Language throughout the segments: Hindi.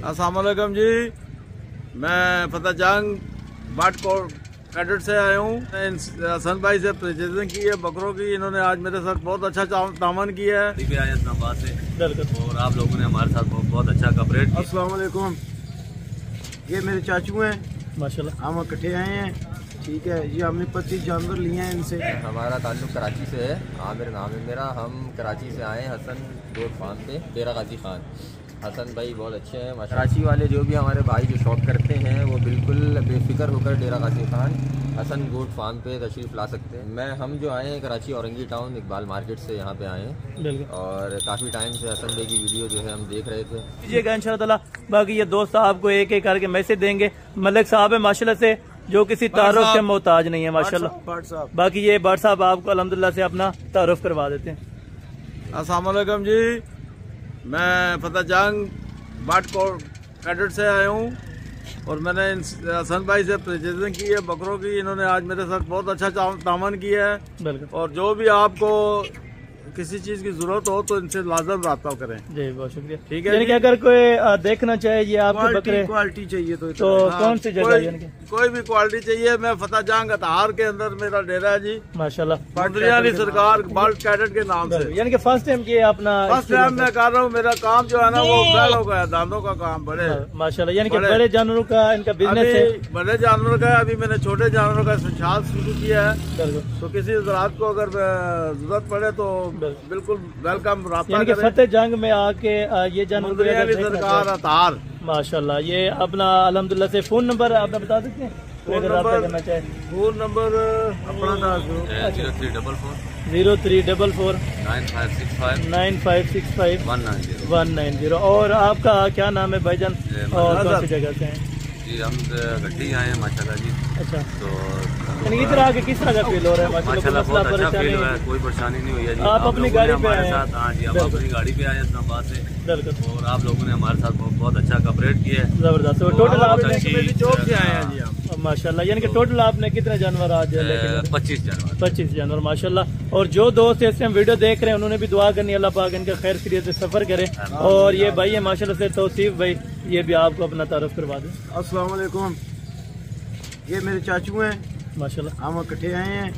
अस्सलाम वालेकुम जी, मैं फतेह जंग बाट को कैडेट से आया हूँ। हसन भाई से परचेजिंग की है बकरों की। इन्होंने आज मेरे साथ बहुत अच्छा तामन किया है। इस्लामाबाद से और आप लोगों ने हमारे साथ बहुत अच्छा कॉपरेट किया। अस्सलाम वालेकुम, ये मेरे चाचू हैं माशाल्लाह। हम इकट्ठे आए हैं, ठीक है। ये हमने 25 जानवर लिए हैं इनसे। हमारा ताल्लुक कराची से है, आमिर नाम है मेरा। हम कराची से आए हैं हसन गोट फार्म पे, डेरा गाजी खान। हसन भाई बहुत अच्छे हैं। कराची वाले जो भी हमारे भाई जो शौक करते हैं वो बिल्कुल बेफिक्र होकर डेरा गाजी खान हसन गोट फार्म पे तशरीफ़ ला सकते हैं। हम जो आए हैं कराची औरंगी टाउन इकबाल मार्केट से यहाँ पे आए हैं और काफ़ी टाइम से हसन भाई की वीडियो जो है हम देख रहे थे। कीजिएगा इंशाअल्लाह। बाकी ये दोस्त आपको एक एक करके मैसेज देंगे। मलिक साहब है माशाल्लाह से, जो किसी तारुफ के मोहताज नहीं है माशाल्लाह। बाकी ये भट्ट साहब आपको अल्हम्दुलिल्लाह से अपना तारुफ करवा देते हैं। अस्सलाम वालेकुम जी, मैं फतेह जंग बाट को कैडेट से आया हूँ और मैंने हसन भाई से परचेजिंग की है बकरों की। इन्होंने आज मेरे साथ बहुत अच्छा तामन किया है और जो भी आपको किसी चीज की जरूरत हो तो इनसे लाजम राब्ता करें। जी बहुत शुक्रिया। ठीक है, यानी कि अगर कोई देखना चाहे ये आपके बकरे क्वालिटी चाहिए तो कौन सी जगह कोई भी क्वालिटी चाहिए। मैं फतेह जंग अतहार के अंदर मेरा डेरा है जी माशाल्लाह। पाटलियानी सरकार बाल्ट कैडेट के नाम से। यानी कि फर्स्ट टाइम किया अपना। फर्स्ट टाइम मैं कर रहा हूँ। मेरा काम जो है ना वो बैल हो गया, दांतों का काम बड़े माशाल्लाह। यानी कि बड़े जानवरों का इनका बिजनेस है। बड़े जानवरों का अभी मैंने छोटे जानवरों का स्पेशल शुरू किया है। तो किसी ज़रात को अगर जरूरत पड़े तो बिल्कुल वेलकम। यानी कि फतेह जंग में आके ये जानवर सरकार अतार माशाल्लाह। ये अपना अल्हम्दुलिल्लाह से फ़ोन नंबर आपने बता सकते हैं अगर रब्ता करना चाहे? फोन नंबर अपना 0344 9565 190। और आपका क्या नाम है भाईजान और कौन सी जगह से हैं? जी हम गड्डी आए हैं माशाल्लाह जी। अच्छा, तो इधर आके किस तरह का फील हो रहा है? माशाल्लाह बहुत अच्छा फील हुआ है, कोई परेशानी नहीं हुई है जी। आप अपनी गाड़ी पे आए? हाँ जी, हम अपनी गाड़ी पे आए हैं इस्लामाबाद से और आप लोगों ने हमारे साथ बहुत अच्छा कॉपरेट किया है। जबरदस्त। टोटल आपने चौक से आए हैं जी हम माशाल्लाह। यानी कि टोटल आपने कितने जानवर आज लेके? 25 जानवर माशाल्लाह। और जो दोस्त इस टाइम वीडियो देख रहे हैं उन्होंने भी दुआ करनी, अल्लाह पाक इनका खैर खैरियत से सफर करे। और ये भाई है माशाल्लाह से तौसीफ भाई, ये भी आपको अपना तारुफ करवा दें। अस्सलाम वालेकुम, ये मेरे चाचू हैं माशाल्लाह। हम इकट्ठे आए हैं,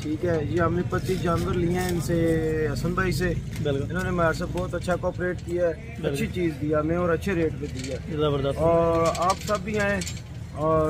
ठीक है। ये हमने 25 जानवर लिए हैं इनसे हसन भाई से। इन्होंने हमारे साथ बहुत अच्छा कोऑपरेट किया है, अच्छी चीज़ दिया हमें और अच्छे रेट पे दिया। जबरदस्त। और आप सब भी आए और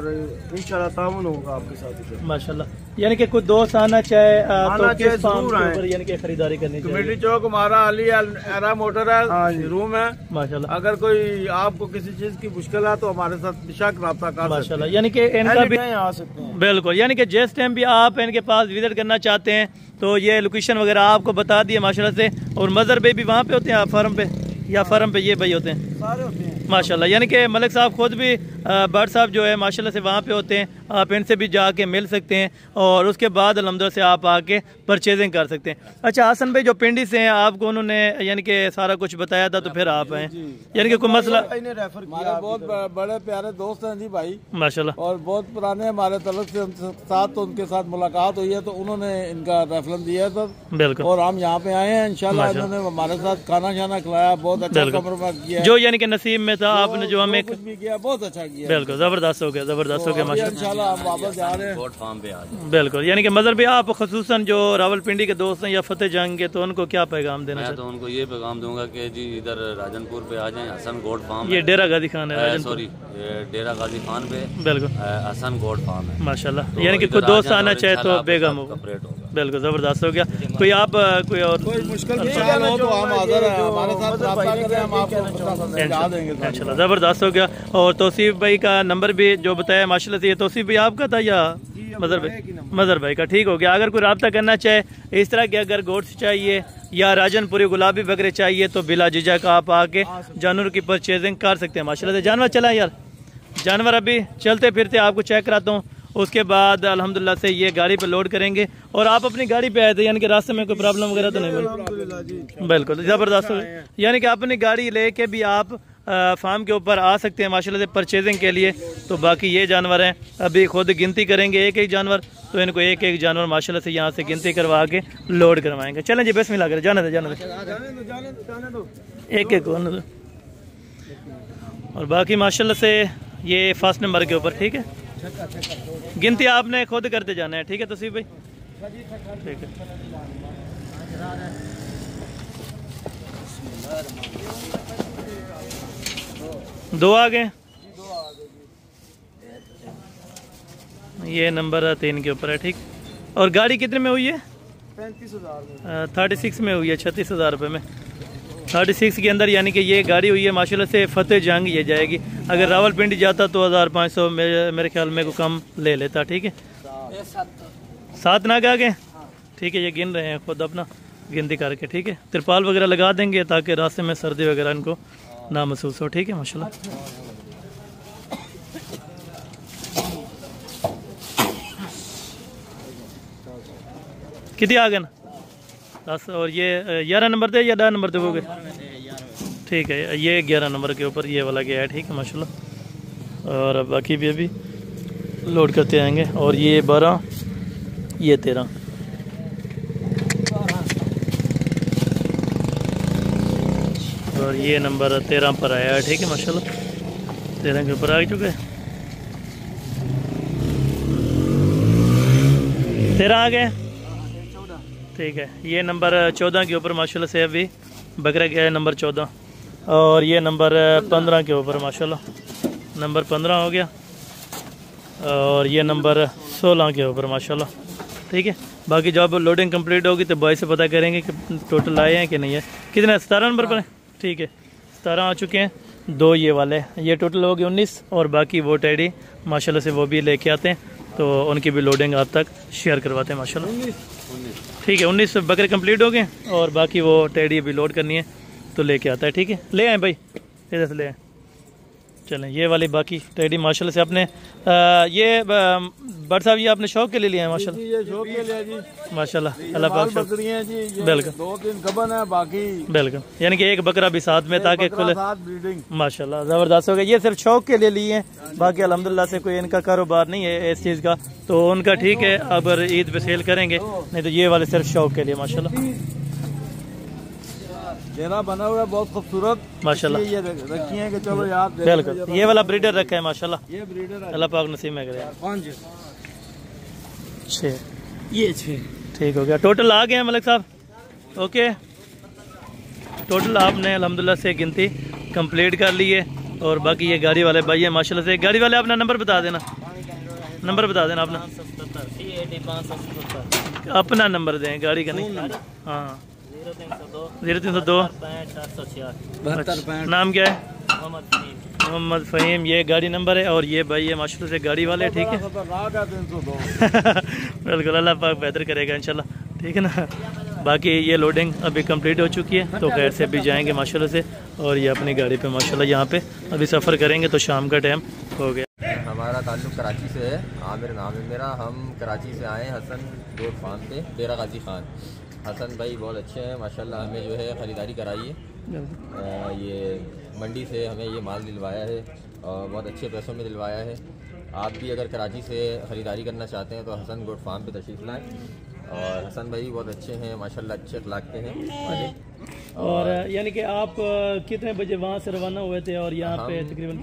इंशाल्लाह तामुन होगा आपके साथ माशाल्लाह। यानी कि कुछ दोस्त आना चाहे तो किस फार्म के ऊपर यानी कि खरीदारी करनी चाहिए? कमेटी चौक हमारा अली एरा मोटर है, रूम है माशाल्लाह। अगर कोई आपको किसी चीज की मुश्किल है तो हमारे साथ बेशक रब्ता कर माशाल्लाह। यानी कि इनका भी आ सकते हैं बिल्कुल। यानी कि जिस टाइम भी आप इनके पास विजिट करना चाहते हैं तो ये लोकेशन वगैरह आपको बता दिए माशाल्लाह से। और मदर भाई भी वहाँ पे होते हैं फार्म पे, या फार्म पे ये भाई होते हैं? सारे होते हैं माशाल्लाह। यानी कि मलिक साहब खुद भी भट्ट साहब जो है माशाल्लाह से वहाँ पे होते हैं। आप इनसे भी जाके मिल सकते हैं और उसके बाद अल्हम्दुलिल्लाह से आप आके परचेजिंग कर सकते हैं। अच्छा हसन भाई जो पिंडी से हैं आपको उन्होंने यानी कि सारा कुछ बताया था तो फिर आप आए, यानी कि कोई मसला? रेफर किया। बहुत बड़े प्यारे दोस्त हैं जी भाई माशाल्लाह और बहुत पुराने हमारे तलक से साथ, तो उनके साथ मुलाकात हुई है तो उन्होंने इनका रेफरेंस दिया था बिल्कुल। और हम यहाँ पे आए हैं इंशाल्लाह। इन्होंने हमारे साथ खाना शाना खिलाया, बहुत अच्छा कॉम्प्रोमाइज किया जो यानी कि नसीब में था आपने जो हमें कुछ भी किया, बहुत अच्छा किया। बिल्कुल जबरदस्त हो गया, जबरदस्त हो गया माशाल्लाह। इंशाल्लाह हम वापस जा रहे हैं गोट फार्म पे आज। बिल्कुल। यानी कि मदर भी आप खुसूसन जो रावलपिंडी के दोस्त हैं या फतेह जंग के, तो उनको क्या पैगाम देना मैं तो उनको ये पैगाम दूंगा कि जी इधर राजनपुर पे आ जाएं, हसन गोट फार्म। ये डेरा गाजी खान है, सॉरी डेरा गाजी खान पे बिल्कुल हसन गोट फार्म है माशाल्लाह। यानी कि कोई दोस्त आना चाहे तो बेगम होगा। बिल्कुल जबरदस्त हो गया। कोई आप कोई और कोई मुश्किल हो तो हम हाजिर हैं, हमारे साथ रब्ता करें, हम आपको समझा देंगे इंशाल्लाह। जबरदस्त हो गया। और तौसीफ भाई का नंबर भी जो बताया माशाल्लाह से, ये तौसीफ भाई आपका था या मदर भाई का? ठीक हो गया। अगर कोई रब्ता करना चाहे इस तरह के, अगर गोट्स चाहिए या राजनपुरी गुलाबी बकरे चाहिए तो बिला झिझक आप आके जानवर की परचेजिंग कर सकते हैं माशाल्लाह से। जानवर चला यार, जानवर अभी चलते फिरते आपको चेक कराता हूँ, उसके बाद अल्हम्दुलिल्लाह से ये गाड़ी पे लोड करेंगे। और आप अपनी गाड़ी पे आए थे, यानी कि रास्ते में कोई प्रॉब्लम वगैरह तो नहीं बनी? बिल्कुल जबरदस्त। यानी कि अपनी गाड़ी लेके भी आप फार्म के ऊपर आ सकते हैं माशाल्लाह से परचेजिंग के लिए। तो बाकी ये जानवर हैं, अभी खुद गिनती करेंगे एक एक जानवर, तो इनको एक एक जानवर माशाल्लाह से यहाँ से गिनती करवा के लोड करवाएंगे। चलें जी बिस्मिल्लाह करें, जाने दो एक एक और बाकी माशाल्लाह से ये फर्स्ट नंबर के ऊपर, ठीक है। गिनती आपने खुद करते जाना है, ठीक है तौसीफ भाई, ठीक है। दो आ गए, ये नंबर 3 के ऊपर है, ठीक। और गाड़ी कितने में हुई है? 35,000 में। 36 में हुई है, 36,000 रुपये में। 36 के अंदर, यानी कि ये गाड़ी हुई है माशाल्लाह से फतेह जंग ये जाएगी। अगर रावलपिंडी जाता तो 1500 मेरे ख्याल में को कम ले लेता, ठीक है। 7 नाग आ गए, ठीक है। ये गिन रहे हैं खुद अपना गिनती करके, ठीक है। तिरपाल वगैरह लगा देंगे ताकि रास्ते में सर्दी वगैरह इनको ना महसूस हो, ठीक है माशाल्लाह। कितने आ गए ना? 10। और ये 11 नंबर दे या 10 नंबर दोगे? ठीक है, ये 11 नंबर के ऊपर ये वाला गया है, ठीक है माशाल्लाह। और बाकी भी अभी लोड करते आएंगे। और ये 12, ये 13, और ये नंबर 13 पर आया है, ठीक है माशाल्लाह। 13 के ऊपर आ चुके हैं, 13 आ गए, ठीक है। ये नंबर 14 के ऊपर माशाल्लाह से अभी बकरा गया है, नंबर 14। और ये नंबर 15 के ऊपर माशाल्लाह, नंबर 15 हो गया। और ये नंबर 16 के ऊपर माशाल्लाह, ठीक है। बाकी जब लोडिंग कंप्लीट होगी तो बॉय से पता करेंगे कि टोटल आए हैं कि नहीं है। कितने? 17 नंबर पर है, ठीक है। 17 आ चुके हैं, 2 ये वाले, ये टोटल हो गए 19। और बाकी वो टेडी माशाल्लाह से वो भी लेके आते हैं, तो उनकी भी लोडिंग आप तक शेयर करवाते हैं माशाल्लाह, ठीक है। 19 बकरे कंप्लीट हो गए और बाकी वो टेडी अभी लोड करनी है तो लेके आता है, ठीक है। ले आए भाई, इधर से ले आए, चलें। ये वाली बाकी टेडी माशाल्लाह से अपने ये बट साहब ये आपने शौक के लिए लिया है माशाल्लाह? ये शौक के लिए जी माशाल्लाह, अल्लाह पाक बकरियां हैं जी, ये बिल्कुल 2-3 गबन है, बाकी बिल्कुल, यानी कि एक बकरा भी साथ में ताकि खुले, ब्रीडिंग माशाल्लाह ज़बरदस्त हो गया। ये सिर्फ शौक के लिए लिए हैं, बाकी अल्हम्दुलिल्लाह से कोई इनका कारोबार नहीं है इस चीज़ का, तो उनका ठीक है। अब ईद पे सेल करेंगे, नहीं तो ये वाले सिर्फ शौक के लिए माशाल्लाह। घेरा बना हुआ है बहुत खूबसूरत माशाल्लाह, ये रखी है कि चलो यार बिल्कुल। ये वाला ब्रीडर रखा है माशाल्लाह, ये ब्रीडर है, अल्लाह पाक नसीब में करे। 6, ये 6, ठीक हो गया। टोटल आ गए हैं मलिक साहब, ओके। टोटल आपने अल्हम्दुलिल्लाह से गिनती कंप्लीट कर ली है। और बाकी ये गाड़ी वाले भाई है माशाल्लाह से। गाड़ी वाले अपना नंबर बता देना, नंबर बता देना अपना, अपना नंबर दें गाड़ी का नहीं। हाँ 0302 नाम क्या है? मोहम्मद फ़हीम, ये गाड़ी नंबर है। और ये भाई है माशाल्लाह से गाड़ी वाले, ठीक है। बिल्कुल, अल्लाह पाक बेहतर करेगा इंशाल्लाह, ठीक है ना। बाकी ये लोडिंग अभी कंप्लीट हो चुकी है, तो खैर से अभी जाएंगे माशाल्लाह से। और ये अपनी गाड़ी पे माशाल्लाह यहाँ पे अभी सफ़र करेंगे, तो शाम का टाइम हो गया। हमारा ताल्लुक़ कराची से है, आमिर नाम है मेरा। हम कराची से आए हसन गोट फार्म पे, डेरा गाजी खान। हसन भाई बहुत अच्छे हैं माशाल्लाह, हमें जो है ख़रीदारी कराई है। ये मंडी से हमें ये माल दिलवाया है और बहुत अच्छे पैसों में दिलवाया है। आप भी अगर कराची से ख़रीदारी करना चाहते हैं तो हसन गोट फार्म पे तशरीफ़ लाएँ। और हसन भाई बहुत अच्छे हैं माशाल्लाह, अच्छे अखलाक के हैं मालिक। और यानी कि आप कितने बजे वहाँ से रवाना हुए थे और यहाँ पे तकरीबन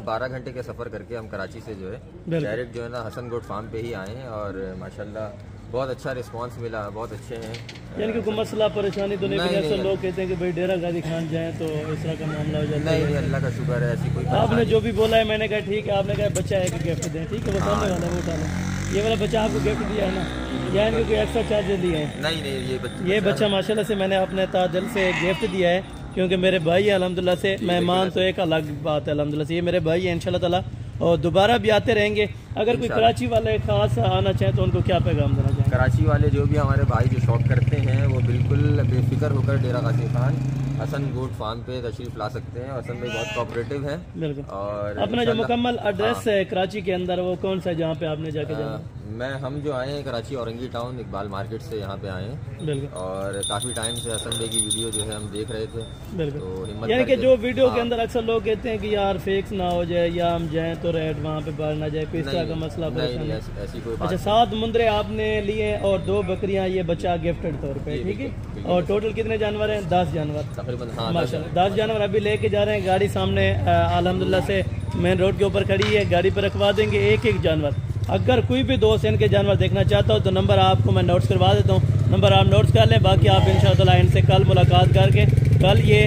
12 घंटे के सफ़र करके हम कराची से जो है डायरेक्ट जो है ना हसन गोट फार्म पे ही आए हैं। और माशाल्लाह बहुत अच्छा रिस्पांस मिला, बहुत अच्छे हैं। यानी कि कोई मसला परेशानी तो नहीं? अक्सर लोग कहते हैं कि भाई डेरा गाजी खान जाए तो इस तरह का मामला हो जाता है। नहीं, अल्लाह का शुक्र है, ऐसी कोई आपने जो भी बोला है मैंने कहा ठीक है। आपने कहा बच्चा एक गिफ्ट दें, ठीक है, वो सामने वाला वो उठा लें। ये वाला बच्चा आपको गिफ्ट दिया है ना, या इनके कोई एक्स्ट्रा चार्जेस दिए हैं? नहीं, ये बच्चा माशाल्लाह से मैंने अपने दिल से गिफ्ट दिया है, क्योंकि मेरे भाई है अल्हम्दुलिल्लाह से। मेहमान तो एक अलग बात है अल्हम्दुलिल्लाह से, ये मेरे भाई है इंशाल्लाह ताला, और दोबारा भी आते रहेंगे। अगर कोई कराची वाले खास आना चाहे तो उनको क्या पैगाम देना चाहिए? कराची वाले जो भी हमारे भाई जो शौक करते हैं वो बिल्कुल बेफिक्र होकर डेरा गाजी खान हसन गोट फार्म पे तशरीफ ला सकते हैं। हसन भाई बहुत कोऑपरेटिव हैं। बिल्कुल। और अपना जो मुकम्मल एड्रेस है कराची के अंदर वो कौन सा है जहाँ पे आपने जाके जाना? हम जो आए हैं कराची औरंगी टाउन इकबाल मार्केट से यहाँ पे आए हैं। बिल्कुल। और काफ़ी टाइम से हसन भाई की वीडियो जो है हम देख रहे थे। बिल्कुल। तो हिम्मत यानी कि जो वीडियो के हाँ। अंदर अक्सर लोग कहते हैं कि यार फेक्स ना हो जाए या हम जाएं तो रेट वहाँ पे बढ़ ना जाए, किस तरह का मसला परेशानी। ऐसी कोई अच्छा, 7 मुंदरे आपने लिए और 2 बकरियाँ, ये बच्चा गिफ्टेड तौर पे, ठीक है। और टोटल कितने जानवर हैं? 10 जानवर तकरीबन। हाँ, माशाल्लाह 10 जानवर अभी लेके जा रहे हैं। गाड़ी सामने अल्हम्दुलिल्लाह से मेन रोड के ऊपर खड़ी है, गाड़ी पर रखवा देंगे एक एक जानवर। अगर कोई भी दोस्त इनके जानवर देखना चाहता हो तो नंबर आपको मैं नोट्स करवा देता हूँ, नंबर आप नोट्स कर लें। बाकी आप इंशाअल्लाह इनसे कल मुलाकात करके कल ये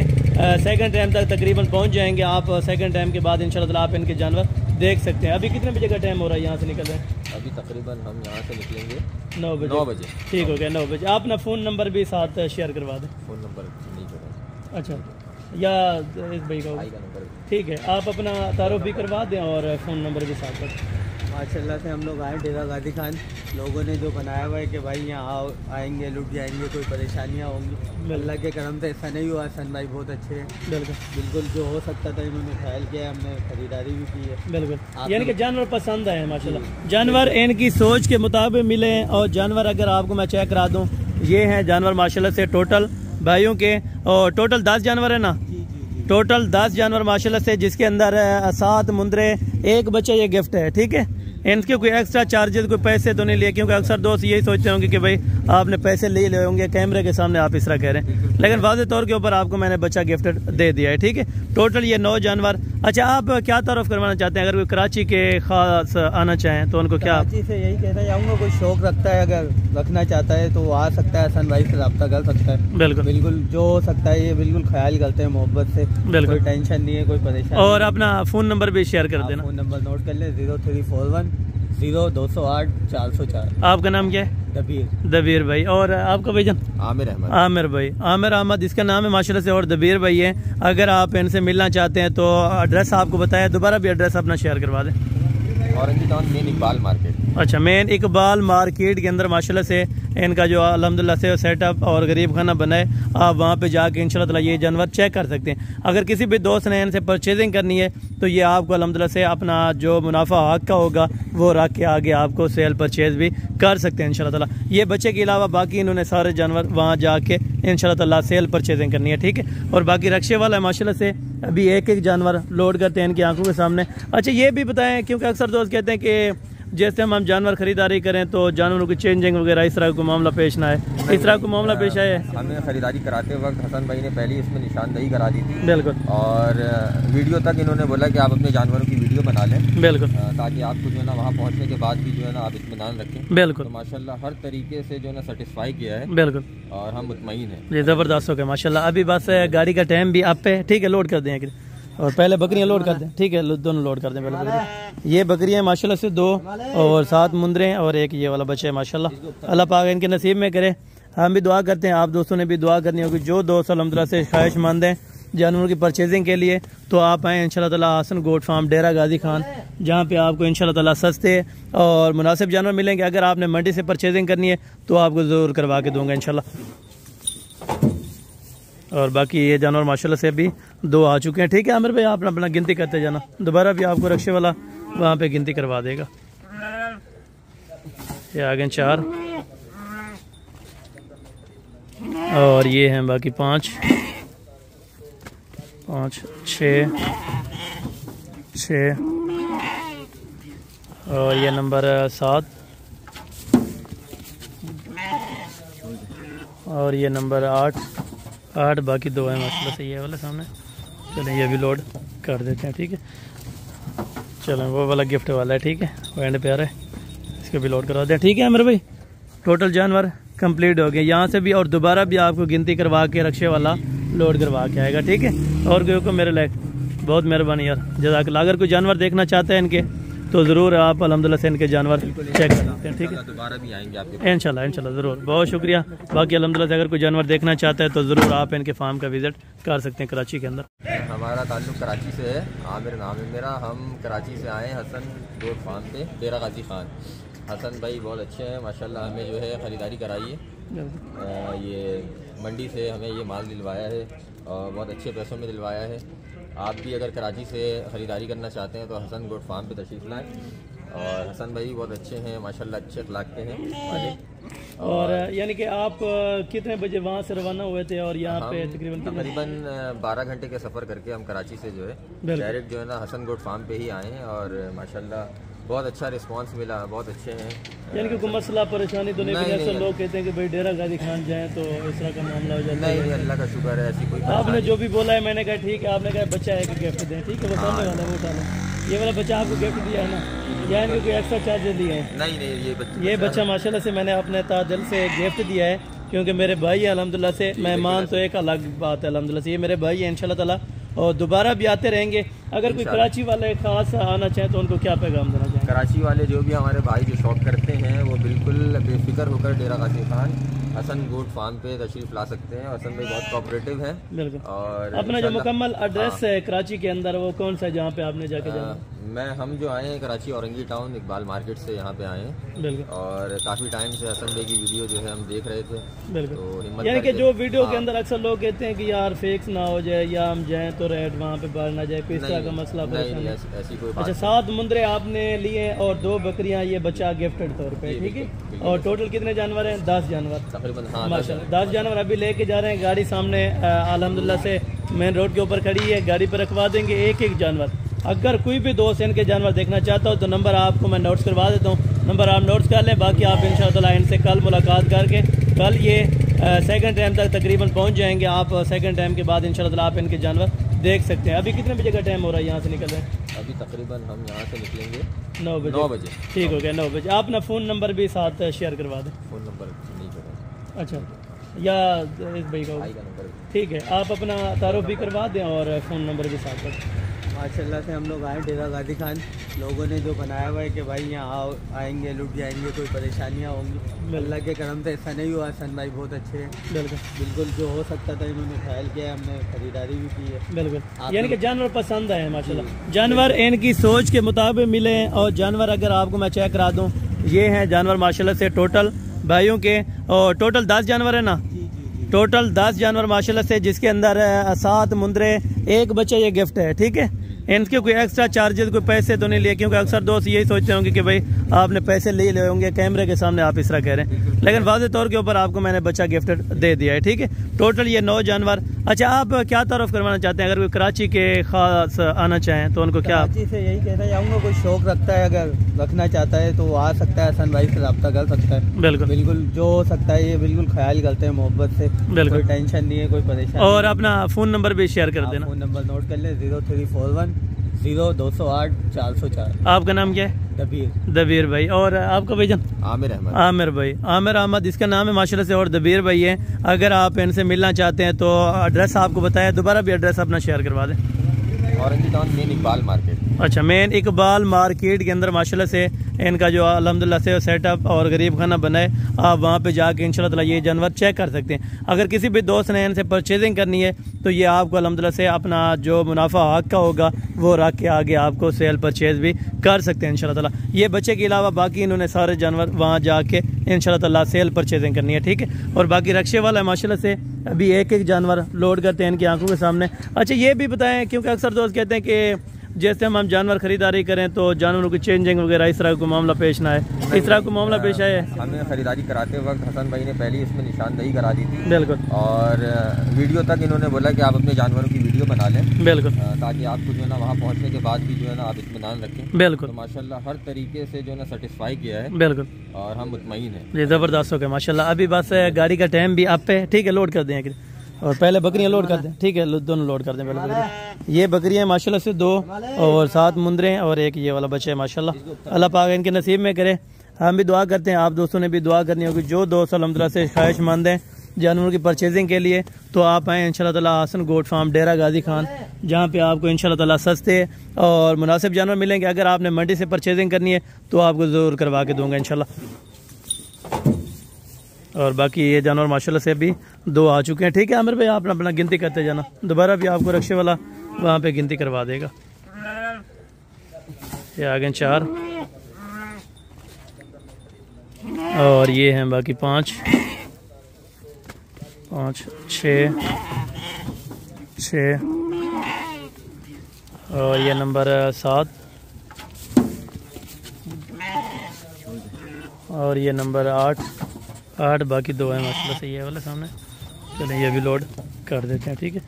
सेकंड टाइम तक तकरीबन पहुँच जाएंगे। आप सेकंड टाइम के बाद इंशाअल्लाह आप इनके जानवर देख सकते हैं। अभी कितने बजे का टाइम हो रहा है यहाँ से निकल रहे हैं? अभी तकरीबन हम यहाँ से निकलेंगे 9 बजे। ठीक हो गया, 9 बजे। आप ना फ़ोन नंबर भी साथ शेयर करवा दें। फ़ोन नंबर नहीं करवा। अच्छा, या इस भाई का नंबर। ठीक है, आप अपना तारुफ भी करवा दें और फ़ोन नंबर भी साथ कर। माशाल्लाह से हम लोग आए डेरा गाजी खान, लोगों ने जो बनाया हुआ है कि भाई यहाँ आएंगे लुट जाएंगे, कोई परेशानियाँ होंगी। अल्लाह के करम से ऐसा नहीं हुआ। हसन भाई बहुत अच्छे हैं। बिल्कुल जो हो सकता था इन्होंने ख्याल किया, हमने खरीदारी भी की है। बिल्कुल, यानी कि जानवर पसंद आए माशाल्लाह। जानवर इनकी सोच के मुताबिक मिले हैं। और जानवर अगर आपको मैं चेक करा दूँ, ये हैं जानवर माशाल्लाह से टोटल भाइयों के, और टोटल 10 जानवर है ना? टोटल 10 जानवर माशाल्लाह से, जिसके अंदर 7 मुंदरे, 1 बच्चा, ये गिफ्ट है, ठीक है। इनके कोई एक्स्ट्रा चार्जेस, कोई पैसे तो नहीं लिए, क्योंकि अक्सर दोस्त यही सोचते होंगे कि भाई आपने पैसे ले होंगे, कैमरे के सामने आप इस तरह कह रहे हैं, लेकिन वाज़े तौर के ऊपर आपको मैंने बच्चा गिफ्ट दे दिया है, ठीक है। टोटल ये 9 जानवर। अच्छा, आप क्या तारुफ करवाना चाहते हैं? अगर कोई कराची के खास आना चाहें तो उनको क्या? कराची से यही कहना चाहूँगा, कोई शौक रखता है, अगर रखना चाहता है तो वो आ सकता है, हसन भाई से रब्ता कर सकता है। बिल्कुल जो हो सकता है, ये बिल्कुल ख्याल करते हैं मोहब्बत से, कोई टेंशन नहीं है, कोई परेशानी। और अपना फ़ोन नंबर भी शेयर कर देना। फ़ोन नंबर नोट कर लें, 0341 0208 404। आपका नाम क्या है? दबीर भाई। और आपका भाईजान? आमिर अहमद। आमिर भाई, आमिर अहमद इसका नाम है माशाल्लाह से। और दबीर भाई है। अगर आप इनसे मिलना चाहते हैं तो एड्रेस आपको बताया, दोबारा भी एड्रेस अपना शेयर करवा दें। Orangi town main Iqbal market. अच्छा, मेन इकबाल मार्केट के अंदर माशाल्लाह से इनका जो अल्हम्दुलिल्लाह से सेटअप और गरीब खाना बना है, आप वहाँ पे जाके इंशाल्लाह ताला ये जानवर चेक कर सकते हैं। अगर किसी भी दोस्त ने इनसे परचेजिंग करनी है तो ये आपको अल्हम्दुलिल्लाह से अपना जो मुनाफा हक का होगा वो रख के आगे आपको सेल परचेज भी कर सकते हैं इंशाल्लाह ताला। ये बच्चे के अलावा बाकी इन्होंने सारे जानवर वहाँ जाके इंशाल्लाह ताला सेल परचेजिंग करनी है, ठीक है। और बाकी रक्शे वाला है माशाल्लाह से, अभी एक एक जानवर लोड करते हैं इनकी आंखों के सामने। अच्छा, ये भी बताएं, क्योंकि अक्सर दोस्त कहते हैं कि जैसे हम जानवर खरीदारी करें तो जानवरों की चेंजिंग वगैरह इस तरह का मामला पेश ना आए, इस तरह का मामला पेश आया है? हमें खरीदारी कराते वक्त हसन भाई ने पहले इसमें निशानदेही करा दी थी। बिल्कुल। और वीडियो तक इन्होंने बोला कि आप अपने जानवरों की वीडियो बना लें। बिल्कुल। ताकि आपको जो है ना वहाँ पहुँचने के बाद भी जो है ना आप इत्मीनान रखें। बिल्कुल। तो माशाल्लाह हर तरीके से जो है ना सेटिस्फाई किया है। बिल्कुल। और हम मुतमईन हैं। ये ज़बरदस्त हो गया माशाल्लाह। अभी बस गाड़ी का टाइम भी आप पे, ठीक है, लोड कर दें और पहले बकरियां लोड कर दें, ठीक है, दोनों लोड कर दें पहले बकरियां। ये बकरियां माशाल्लाह से 2 और 7 मुंदरे हैं और एक ये वाला बच्चा है माशाल्लाह। अल्लाह पाक इनके नसीब में करे। हम भी दुआ करते हैं, आप दोस्तों ने भी दुआ करनी होगी। जो दोस्त अल्हम्दुलिल्लाह से ख्वाहिशमंद हैं जानवरों की परचेजिंग के लिए तो आप आएँ इंशाल्लाह ताला हसन गोट फार्म डेरा गाजी खान, जहाँ पे आपको इंशाल्लाह ताला सस्ते और मुनासिब जानवर मिलेंगे। अगर आपने मंडी से परचेजिंग करनी है तो आपको ज़रूर करवा के दूँगा इंशाल्लाह। और बाकी ये जानवर माशाल्लाह से अभी 2 आ चुके हैं, ठीक है। आमिर भाई आप अपना गिनती करते जाना, दोबारा भी आपको रक्शे वाला वहाँ पे गिनती करवा देगा। ये आ गए 4 और ये हैं बाकी 5 6 और ये नंबर 7 और ये नंबर 8 बाकी 2 है माशाल्लाह से ये वाला सामने। चलें ये भी लोड कर देते हैं, ठीक है। चलें वो वाला गिफ्ट वाला है, ठीक है, वो एंड पे आ रहा है, इसको भी लोड करा दें, ठीक है। अमर भाई टोटल जानवर कंप्लीट हो गए यहाँ से भी, और दोबारा भी आपको गिनती करवा के रक्शे वाला लोड करवा के आएगा, ठीक है। और कोई को मेरे लायक बहुत मेहरबानी यार, जज़ाकल्लाह। अगर कोई जानवर देखना चाहते हैं इनके तो ज़रूर आप अल्हम्दुलिल्लाह से इनके जानवर चेक कर सकते हैं, ठीक है। दोबारा भी आएंगे आपके इंशाल्लाह ज़रूर। बहुत शुक्रिया। बाकी अल्हम्दुलिल्लाह से अगर कोई जानवर देखना चाहता है तो ज़रूर आप इनके फार्म का विज़िट कर सकते हैं कराची के अंदर। हमारा ताल्लुक़ कराची से है, आमिर नाम है मेरा। हम कराची से आए हसन गोट फार्म पे, डेरा गाजी खान। हसन भाई बहुत अच्छे हैं माशाल्लाह, हमें जो है ख़रीदारी कराई है। ये मंडी से हमें ये माल दिलवाया है और बहुत अच्छे पैसों में दिलवाया है। आप भी अगर कराची से ख़रीदारी करना चाहते हैं तो हसन गोट फार्म पे तशरीफ़ लाएँ। और हसन भाई बहुत अच्छे हैं माशाल्लाह, अच्छे अखलाक के हैं वाले। और यानी कि आप कितने बजे वहाँ से रवाना हुए थे और यहाँ पे तकरीबन 12 घंटे के सफ़र करके हम कराची से जो है डायरेक्ट जो है ना हसन गोट फार्म पे ही आए हैं और माशाल्लाह बहुत अच्छा रिस्पांस मिला, बहुत अच्छे हैं। यानी कि कोई मसला परेशानी तो नहीं, जैसे लोग कहते हैं कि भाई डेरा गाजी खान जाएं तो इस तरह का मामला हो जाता है? नहीं, अल्लाह का शुक्र है, ऐसी कोई आपने जो भी बोला है मैंने कहा ठीक है, आपने कहा बच्चा है कि गिफ्ट दें, ठीक है वो सामने वाला वो उठा लो, ये वाला बच्चा आपको गिफ्ट दिया है ना, या इनके कोई एक्स्ट्रा चार्जेस दिए हैं? नहीं, ये बच्चा माशाल्लाह से मैंने अपने दिल से गिफ्ट दिया है, क्योंकि मेरे भाई है अल्हम्दुलिल्लाह से, मेहमान तो एक अलग बात है अल्हम्दुलिल्लाह से, ये मेरे भाई है इंशाल्लाह ताला और दोबारा भी आते रहेंगे। अगर कोई कराची वाले खास आना चाहे तो उनको क्या पैगाम देना चाहिए? कराची वाले जो भी हमारे भाई जो शौक करते हैं वो बिल्कुल बेफिक्र होकर डेरा गाजी खान हसन गोट फार्म पे तशरीफ ला सकते हैं। हसन भाई बहुत कोऑपरेटिव हैं। बिल्कुल। और अपना जो मुकम्मल एड्रेस है कराची के अंदर वो कौन सा है जहाँ पे आपने जाके जाना? हम जो आए हैं कराची औरंगी टाउन इकबाल मार्केट से यहाँ पे आए हैं। बिल्कुल। और काफ़ी टाइम से हसन भाई की वीडियो जो है हम देख रहे थे। बिल्कुल। तो यानी कि जो वीडियो के अंदर अक्सर लोग कहते हैं कि यार फेक्स ना हो जाए या हम जाएं तो रेट वहाँ पे बढ़ ना जाए, कोई इस तरह का मसला ऐसी कोई बात। अच्छा, 7 मुंदरे आपने लिए और 2 बकरियां, ये बच्चा गिफ्टेड तौर पे, ठीक है। और टोटल कितने जानवर हैं? 10 जानवर तकरीबन। हाँ, माशाल्लाह 10 जानवर अभी लेके जा रहे हैं। गाड़ी सामने अल्हम्दुलिल्लाह से मेन रोड के ऊपर खड़ी है, गाड़ी पर रखवा देंगे एक एक जानवर। अगर कोई भी दोस्त इनके जानवर देखना चाहता हो तो नंबर आपको मैं नोट्स करवा देता हूँ, नंबर आप नोट्स कर लें। बाकी आप इंशाअल्लाह इनसे कल मुलाकात करके कल ये सेकंड टाइम तक तकरीबन पहुँच जाएंगे। आप सेकंड टाइम के बाद इंशाअल्लाह आप इनके जानवर देख सकते हैं। अभी कितने बजे का टाइम हो रहा है यहाँ से निकल रहे हैं? अभी तकरीबन हम यहाँ से निकलेंगे 9 बजे। ठीक हो गया, 9 बजे। आप ना फ़ोन नंबर भी साथ शेयर करवा दें। फ़ोन नंबर नहीं पता। अच्छा, या इस भाई का नंबर? ठीक है, आप अपना तारुफ भी करवा दें और फ़ोन नंबर भी साथ कर। माशाल्लाह से हम लोग आए डेरा गाजी खान, लोगों ने जो बनाया हुआ है कि भाई यहाँ आएंगे लुट जाएंगे, कोई परेशानियाँ होंगी। अल्लाह के करम से ऐसा नहीं हुआ। हसन भाई बहुत अच्छे हैं। बिल्कुल जो हो सकता था इन्होंने ख्याल किया, हमने खरीदारी भी की है। बिल्कुल, यानी कि जानवर पसंद आए माशाल्लाह। जानवर इनकी सोच के मुताबिक मिले हैं। और जानवर अगर आपको मैं चेक करा दूँ, ये हैं जानवर माशाल्लाह से टोटल भाइयों के, और टोटल 10 जानवर है ना? टोटल 10 जानवर माशाल्लाह से, जिसके अंदर 7 मुंदरे, 1 बच्चा, ये गिफ्ट है, ठीक है। इनके कोई एक्स्ट्रा चार्जेस, कोई पैसे तो नहीं लिए, क्योंकि अक्सर दोस्त यही सोचते होंगे कि भाई आपने पैसे ले लिए होंगे, कैमरे के सामने आप इस तरह कह रहे हैं, लेकिन वाज़े तौर के ऊपर आपको मैंने बच्चा गिफ्ट दे दिया है, ठीक है। टोटल ये 9 जानवर। अच्छा, आप क्या तारुफ करवाना चाहते हैं? अगर कोई कराची के खास आना चाहें तो उनको क्या? कराची से यही कहना चाहूँगा, कोई शौक रखता है, अगर रखना चाहता है तो आ सकता है, हसन भाई से रब्ता कर सकता है। बिल्कुल जो हो सकता है, ये बिल्कुल ख्याल करते हैं मोहब्बत से, कोई टेंशन नहीं है, कोई परेशानी। और अपना फ़ोन नंबर भी शेयर कर देना। फ़ोन नंबर नोट कर ले, 0341 0208 404। आपका नाम क्या है? दबीर भाई। और आपका भाईजान? आमिर अहमद। आमिर भाई, आमिर अहमद इसका नाम है माशाल्लाह से। और दबीर भाई है। अगर आप इनसे मिलना चाहते हैं तो एड्रेस आपको बताया, दोबारा भी एड्रेस अपना शेयर करवा दें। Orangi town main Iqbal market. अच्छा, मेन इकबाल मार्केट के अंदर माशाल्लाह से इनका जो अल्हम्दुलिल्लाह से सेटअप और गरीब खाना बना है, आप वहाँ पे जाके इंशाल्लाह ताला ये जानवर चेक कर सकते हैं। अगर किसी भी दोस्त ने इनसे परचेजिंग करनी है तो ये आपको अल्हम्दुलिल्लाह से अपना जो मुनाफा हक का होगा वो रख के आगे आपको सेल परचेज भी कर सकते हैं इंशाल्लाह ताला। ये बच्चे के अलावा बाकी इन्होंने सारे जानवर वहाँ जाके इंशाल्लाह ताला सेल परचेजिंग करनी है, ठीक है। और बाकी रक्शे वाला है माशाल्लाह से, अभी एक एक जानवर लोड करते हैं इनकी आंखों के सामने। अच्छा, ये भी बताएं, क्योंकि अक्सर दोस्त कहते हैं कि जैसे हम जानवर खरीदारी करें तो जानवरों की चेंजिंग वगैरह इस तरह का मामला पेश ना है, इस तरह का मामला पेश आया है? हमें खरीदारी कराते वक्त हसन भाई ने पहले इसमें निशानदही करा दी थी। बिल्कुल। और वीडियो तक इन्होंने बोला कि आप अपने जानवरों की वीडियो बना लें। बिल्कुल। ताकि आपको जो है ना वहाँ पहुँचने के बाद भी जो है ना आप इत्मीनान रखें। बिल्कुल। तो माशाल्लाह हर तरीके से जो है ना सेटिस्फाई किया है। बिल्कुल। और हम मुतमईन हैं। जी, ज़बरदस्त हो गया माशाल्लाह। अभी बस गाड़ी का टाइम भी आप पे, ठीक है, लोड कर दें और पहले बकरियां लोड कर दें, ठीक है, दोनों लोड कर दें पहले बकरियां। ये बकरियां माशाल्लाह से 2 और 7 मुंदरे हैं और एक ये वाला बच्चा है माशाल्लाह। अल्लाह पाक इनके नसीब में करे। हम भी दुआ करते हैं, आप दोस्तों ने भी दुआ करनी होगी। जो दोस्त अल्हम्दुलिल्लाह से ख्वाहिशमंद हैं जानवरों की परचेजिंग के लिए तो आप आएँ इंशाल्लाह ताला हसन गोट फार्म डेरा गाजी खान, जहाँ पे आपको इंशाल्लाह ताला सस्ते और मुनासिब जानवर मिलेंगे। अगर आपने मंडी से परचेजिंग करनी है तो आपको ज़रूर करवा के दूँगा इंशाल्लाह। और बाकी ये जानवर माशाल्लाह से अभी 2 आ चुके हैं, ठीक है। आमिर भाई आप अपना गिनती करते जाना, दोबारा भी आपको रक्शे वाला वहाँ पे गिनती करवा देगा। ये आ गए 4 और ये हैं बाकी 5 6 और ये नंबर 7 और ये नंबर 8 बाकी 2 है माशाल्लाह से ये वाला सामने। चलें ये भी लोड कर देते हैं, ठीक है।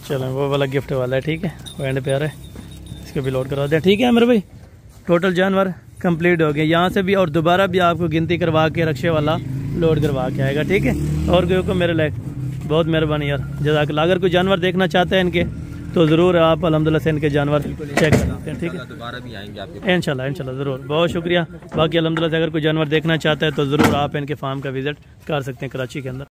चलें वो वाला गिफ्ट वाला है, ठीक है, वो एंड पे आ रहा है, इसको भी लोड करवा दें, ठीक है मेरे भाई। टोटल जानवर कंप्लीट हो गए यहाँ से भी, और दोबारा भी आपको गिनती करवा के रक्शे वाला लोड करवा के आएगा, ठीक है। और कोई को मेरे लायक बहुत मेहरबानी यार, जज़ाकल्लाह। अगर कोई जानवर देखना चाहते हैं इनके तो ज़रूर आप अल्हम्दुलिल्लाह से इनके जानवर चेक कर सकते हैं, ठीक है। दोबारा भी आएंगे आपके इंशाल्लाह ज़रूर, बहुत शुक्रिया। बाकी अल्हम्दुलिल्लाह से अगर कोई जानवर देखना चाहता है तो ज़रूर आप इनके फार्म का विज़िट कर सकते हैं कराची के अंदर।